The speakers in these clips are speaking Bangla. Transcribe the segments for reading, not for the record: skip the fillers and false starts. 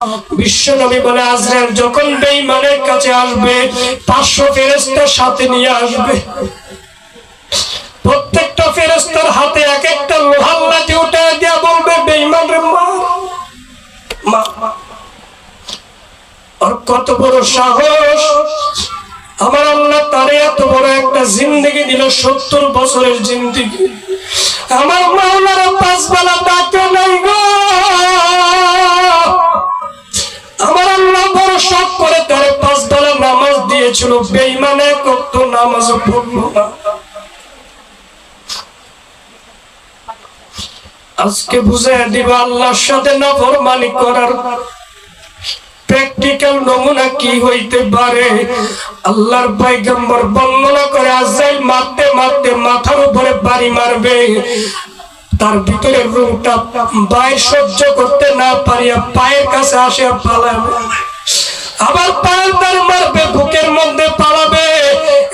বিশ্বনবী বলে আজরাইল যখন বেঈমানের কাছে আসবে 500 ফেরেশতা সাথে নিয়ে আসবে। প্রত্যেকটা ফেরেশতার হাতে এক একটা লোহার লাঠি উঠায় দিয়া বলবে বেঈমানের মা। আর কত বড় সাহস! আমার আল্লাহ তারে এত বড় একটা জিন্দেগি দিল, 70 বছরের জিন্দেগি। আমার মাওলানা 5 বেলা ডাকে নাই গো। আমার আল্লাহ বড় শখ করে তারে 5 বেলা নামাজ দিয়েছিল, বেঈমানে কত নামাজ পড়লো না। আজকে বুঝাই দিব আল্লাহর সাথে নাফরমানি করার প্র্যাকটিক্যাল নমুনা কি হইতে পারে। আল্লাহর পয়গম্বর বর্ণনা করে আজরাইল মারতে মারতে মাথার উপরে বাড়ি মারবে, তার ভিতরে রূহটা বাইরে সহ্য করতে না পারিয়া পায়ের কাছে আসে পালাবে, আবার পায়ের দ্বারা মারবে, বুকের মধ্যে পালাবে।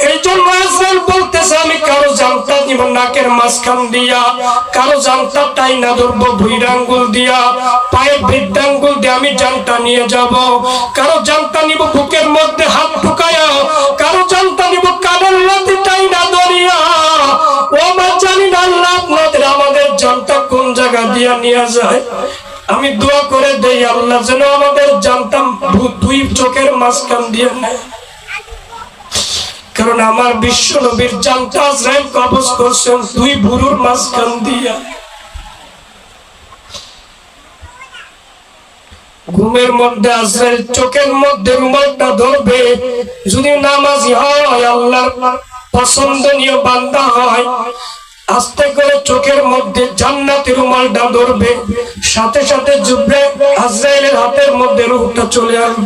এই জন্য আজরাইল বলতেছে আমি কারো জানতা দিব নাকের মাঝখান দিয়া, কারো জানতা টাইনা ধরবো ভুঁইর আঙ্গুল দিয়া, পায়ের বৃদ্ধাঙ্গুল দিয়ে আমি জানতা নিয়ে যাব, কারো জানতা নিব বুকের মধ্যে হাত ঢুকায়া, কারো জানতা নিব কানের লাথি টাইনা ধরিয়া। ও মা জানি না আল্লাহ আপনাদের আমাদের জানতা কোন জায়গা দিয়া নিয়ে যায়। আমি দোয়া করে দেই আল্লাহ যেন আমাদের জানতাম দুই চোখের মাঝখান দিয়ে নেয়, কারণ আমার বিশ্ব নবীর জানতা আজরাইল কবজ করছেন 2 ভুরুর মাঝখান দিয়া। ঘুমের মধ্যে আজরাইল চোখের মধ্যে রুমালটা ধরবে, যদি নামাজি হয় আল্লাহর পছন্দনীয় বান্দা হয়, আস্তে করে চোখের মধ্যে জান্নাতি রুমালটা ধরবে, সাথে সাথে জিবরাইল আজরাইলের হাতের মধ্যে রূহটা চলে আসবে।